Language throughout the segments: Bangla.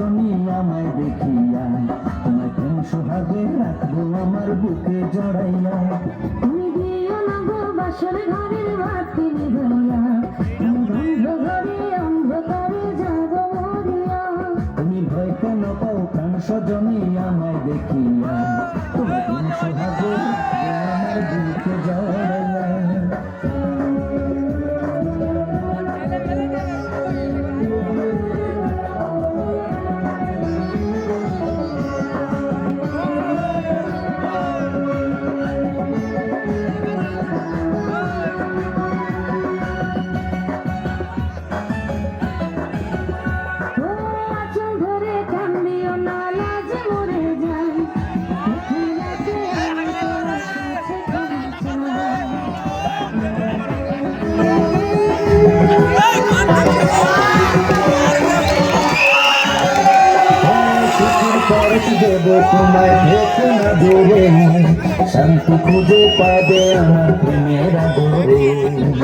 সজনী আমায় দেখিয়া, তোমায় প্রেম সোহাগে রাখবো আমার বুকে জড়াইয়া। তুমি দিও না গো বাসর ঘরের বাতি নিভাইয়া, তুমি বন্ধ ঘরে অন্ধকারে যাব মরিয়া। তুমি ভয় কেন পাও প্রাণ সজনী আমায় দেখিয়া, তোমায় প্রেম সোহাগে রাখবো আমার বুকে জড়াইয়া। দেব তোমায় ভেসে না দূরে, শান্তি খুঁজে পাবে আমার প্রেমের আদরে।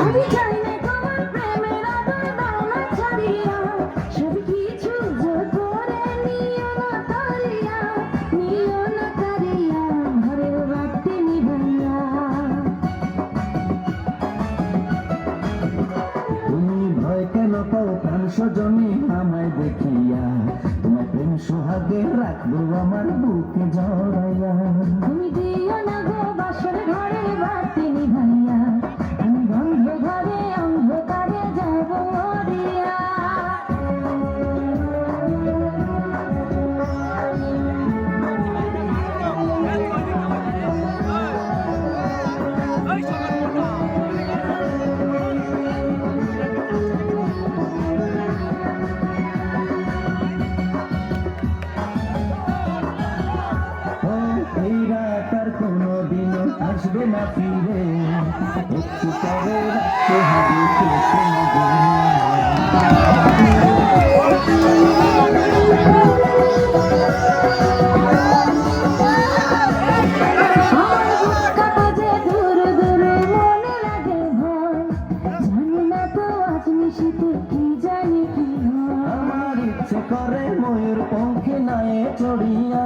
আমি চাই না তোমার প্রেমের আদর দাও না ছাড়িয়া, সব কিছু জোর করে নিও না তাড়িয়া, নিও না তাড়িয়া ঘরের বাতি নিভাইয়া। তুমি ভয় কেন পাও প্রাণ সজনী আমায় দেখিয়া, তোমায় প্রেম সোহাগে রাখবো আমার বুকে জড়াইয়া। তুমি দিও না গো বাসর ঘরে বাতি নিভাইয়া, আমি বন্ধ ঘরে অন্ধকারে যাব মরিয়া। এই রাত আর কোনোদিনও আসবে না ফিরে, একটু পরে রাখতে হবে শেষে আমার ইচ্ছে করে ময়ূর পঙ্খে নায়ে চড়িয়া,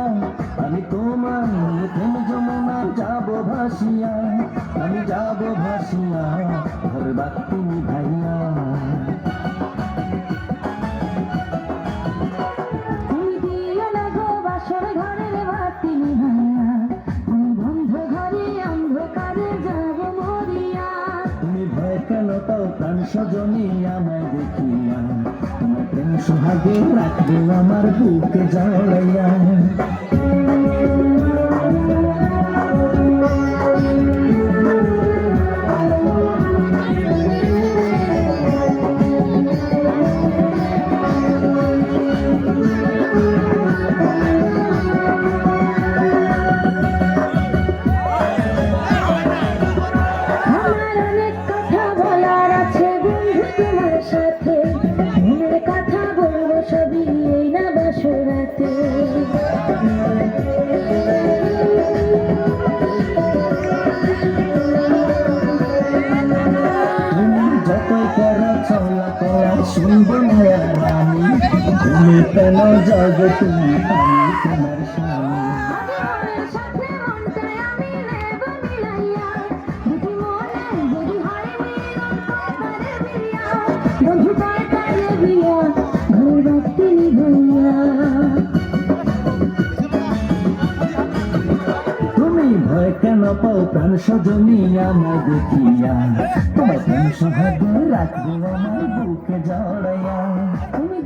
আমি তোমার প্রেম যমুনা যাব ভাসিয়া, আমি যাব ভাসিয়া ঘর বাতি নিভাইয়া। তুমি দিও না গো বাসর ঘরের বাতি নিভাইয়া, আমি বন্ধ ঘরে অন্ধকারে যাব মরিয়া। তুমি ভয় কেন পাও প্রাণ সজনী আমায় দেখিয়া, তোমার প্রেম সোহাগে রাখবো আমার বুকে জড়াইয়া। আমার অনেক কথা বলার আছে বন্ধু তোমার সাথে, মনের কথা বলবো সবই এই না বাসরাতে। তুমি যতই করো চলা করা শুনবো না আর আমি, তুমি কেন যাবে তুমি আমি তোমার স্বামী। আমি মনের সাথে মনটাই আমি নেব মিলাইয়া, দুটি মনে যদি হয় মিলন তারে বিয়া, বন্ধু তারে বিয়া ঘরে বাতি নিভাইয়া। তুমি ভয় কেন পাও প্রাণ সজনী আমায় দেখিয়া, তোমার প্রেম সোহাগে রাখবো আমার বুকে জড়াইয়া। তুমি